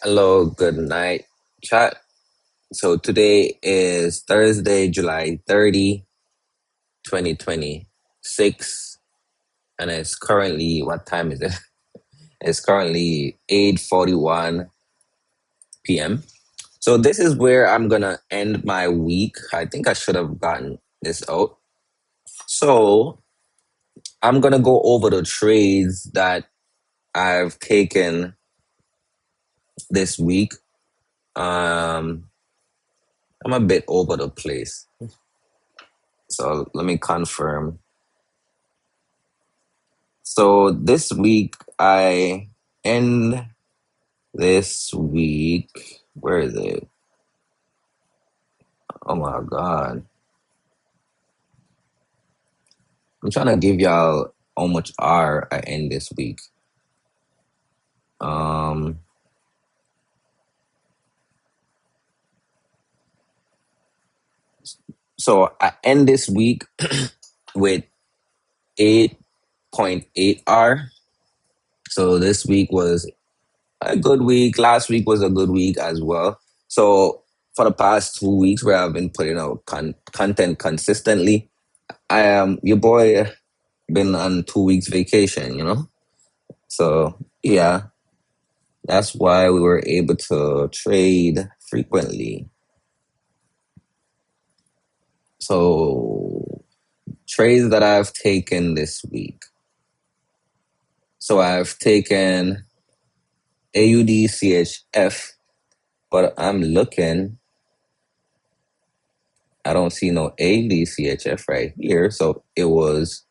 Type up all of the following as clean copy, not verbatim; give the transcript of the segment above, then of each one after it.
Hello, good night, chat. So today is Thursday, July 30, 2026, and it's currently, what time is it? It's currently 8:41 p.m. So this is where I'm gonna end my week. I think I should have gotten this out. So I'm gonna go over the trades that I've taken this week. Um, I'm a bit over the place. So let me confirm. So this week I end this week. Where is it? Oh my god. I'm trying to give y'all how much R I end this week. Um so I end this week with 8.8 R. So this week was a good week. Last week was a good week as well. So for the past 2 weeks where I've been putting out content consistently, I am your boy been on 2 weeks vacation. So yeah, that's why we were able to trade frequently. So trades that I've taken this week. So I've taken AUDCHF, but I'm looking. I don't see no AUDCHF right here. So it was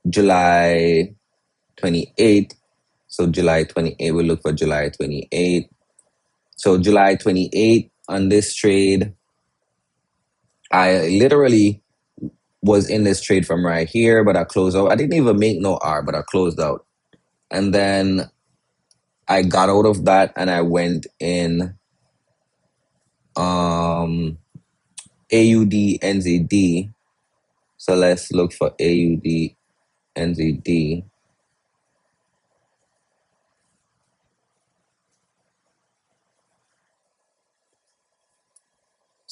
July 28th. So July 28th, we look for July 28th. So July 28th on this trade, I literally was in this trade from right here, but I closed out. I didn't even make no R, but I closed out. And then I got out of that and I went in AUD NZD. So let's look for AUD NZD.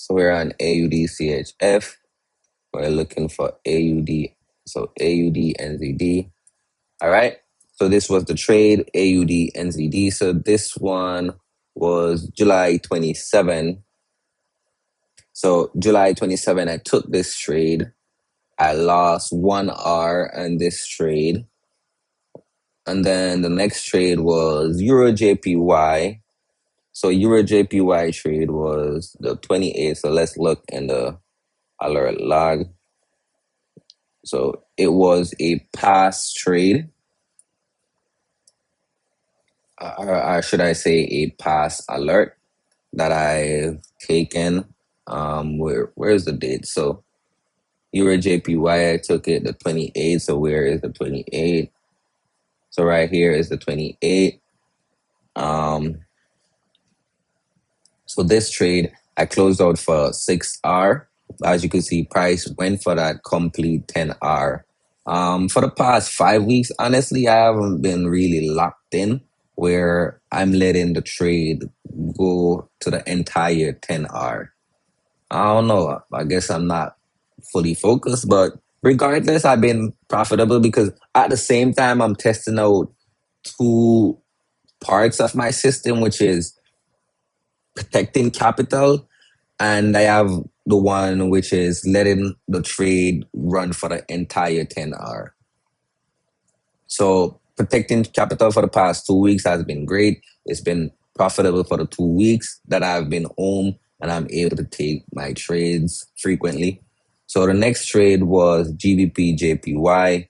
So we're on AUD CHF. We're looking for AUD. So AUD NZD. All right. So this was the trade AUD NZD. So this one was July 27. So July 27, I took this trade. I lost 1 R on this trade. And then the next trade was Euro JPY. So Euro JPY trade was the 28th. So let's look in the alert log. So it was a pass trade. Or should I say a pass alert that I've taken. Where's the date? So Euro JPY, I took it the 28th. So where is the 28th? So right here is the 28th. So this trade, I closed out for 6R. As you can see, price went for that complete 10R. For the past 5 weeks, honestly, I haven't been really locked in where I'm letting the trade go to the entire 10R. I don't know. I guess I'm not fully focused, but regardless, I've been profitable because at the same time, I'm testing out two parts of my system, which is protecting capital, and I have the one which is letting the trade run for the entire 10R. So protecting capital for the past 2 weeks has been great. It's been profitable for the 2 weeks that I've been home and I'm able to take my trades frequently. So the next trade was GBP JPY.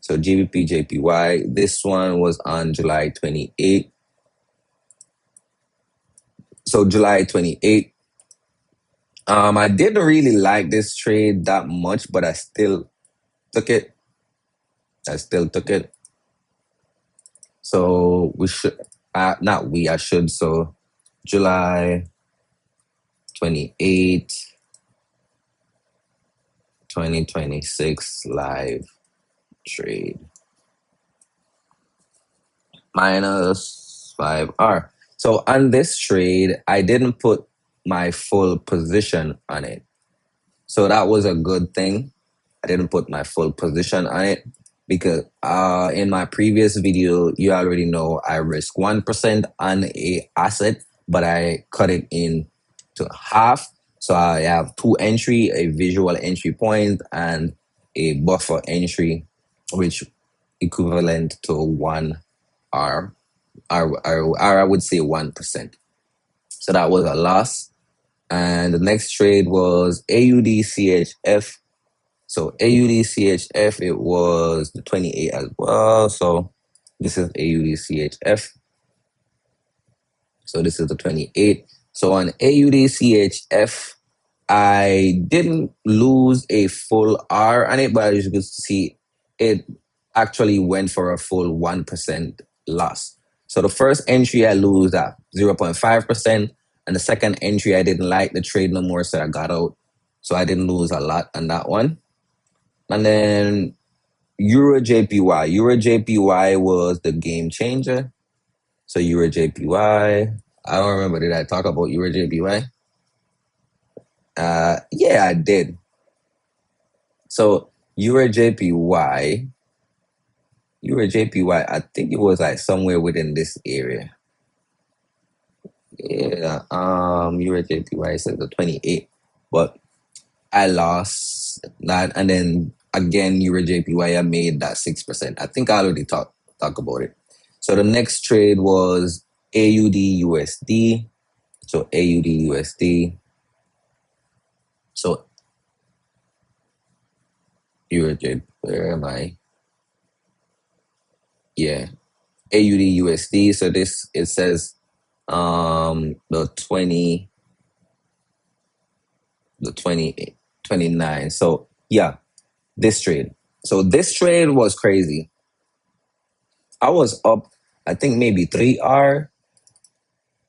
So GBP JPY, this one was on July 28th. So July 28th. I didn't really like this trade that much, but I still took it. I still took it. So we should, not we, I should. So July 28th, 2026 live trade minus 5R. So on this trade, I didn't put my full position on it. So that was a good thing. I didn't put my full position on it because in my previous video, you already know I risk 1% on a asset, but I cut it in to half. So I have two entry, a visual entry point and a buffer entry, which equivalent to 1R, or I would say 1%. So that was a loss. And the next trade was AUDCHF. So AUDCHF, it was the 28 as well. So this is AUDCHF. So this is the 28. So on AUDCHF, I didn't lose a full R on it, but as you can see, it actually went for a full 1% loss. So the first entry I lose at 0.5%, and the second entry I didn't like the trade no more, so I got out. So I didn't lose a lot on that one. And then Euro JPY. Euro JPY was the game changer. So Euro JPY. I don't remember. Did I talk about Euro JPY? Yeah, I did. So Euro JPY, I think it was like somewhere within this area. Yeah, Euro JPY says the 28, but I lost that, and then again Euro JPY I made that 6%. I think I already talk about it. So the next trade was AUD USD. So AUD USD. So Euro J, where am I? Yeah, AUD USD. So this, it says the 29. So yeah, this trade. So this trade was crazy. I was up, I think maybe 3R,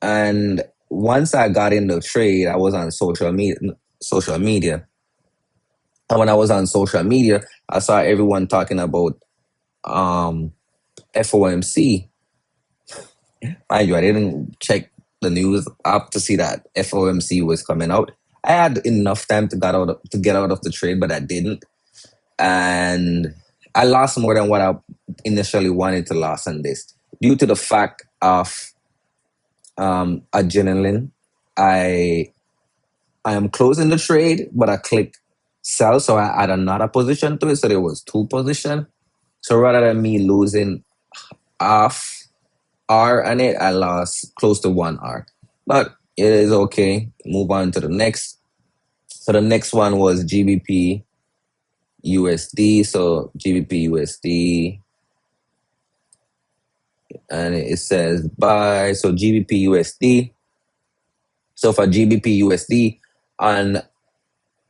and once I got in the trade, I was on social media. And when I was on social media, I saw everyone talking about FOMC. Mind you, I didn't check the news up to see that FOMC was coming out. I had enough time to get out of the trade, but I didn't, and I lost more than what I initially wanted to lose on this due to the fact of adrenaline. I am closing the trade, but I click sell, so I add another position to it. So there was two position. So rather than me losing half R on it, I lost close to 1R. But it is okay. Move on to the next. So the next one was GBP USD. So GBP USD. And it says buy. So GBP USD. So for GBP USD, on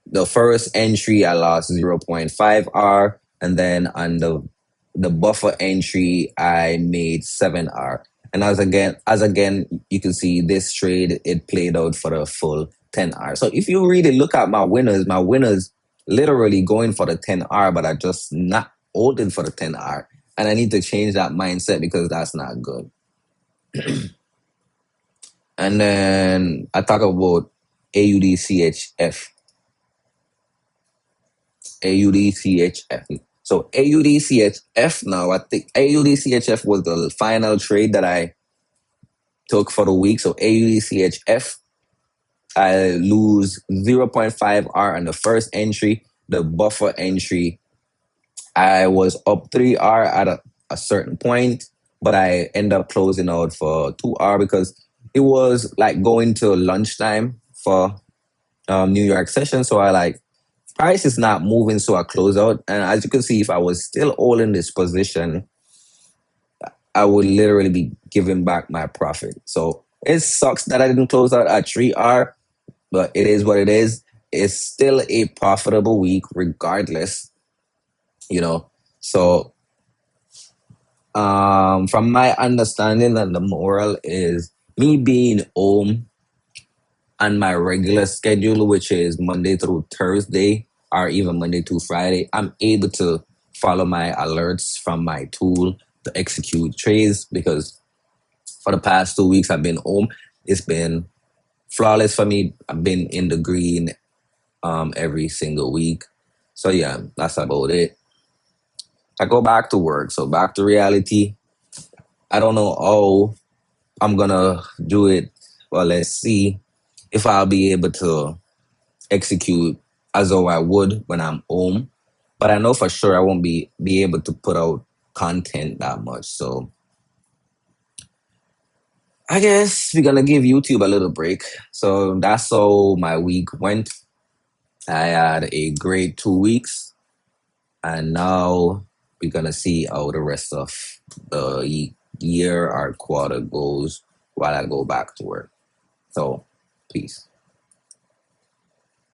the first entry, I lost 0.5R. And then on the buffer entry, I made 7R. And as again, you can see this trade, it played out for the full 10R. So if you really look at my winners literally going for the 10R, but I just not holding for the 10R. And I need to change that mindset because that's not good. And then I talk about AUDCHF. AUDCHF. So AUDCHF now, I think AUDCHF was the final trade that I took for the week. So AUDCHF, I lose 0.5R on the first entry. The buffer entry, I was up 3R at a certain point, but I end up closing out for 2R because it was like going to lunchtime for New York session. So I like, price is not moving, so I close out. And as you can see, if I was still holding this position, I would literally be giving back my profit. So it sucks that I didn't close out at 3R, but it is what it is. It's still a profitable week regardless, you know. So from my understanding, and the moral is me being home on my regular schedule, which is Monday through Thursday or even Monday through Friday, I'm able to follow my alerts from my tool to execute trades because For the past 2 weeks, I've been home. It's been flawless for me. I've been in the green every single week. So yeah, that's about it. I go back to work. So back to reality. I don't know how I'm gonna do it. Well, let's see if I'll be able to execute as though I would when I'm home. But I know for sure I won't be able to put out content that much. So I guess we're gonna give YouTube a little break. So that's how my week went. I had a great 2 weeks, and now we're gonna see how the rest of the year or quarter goes while I go back to work. So, peace.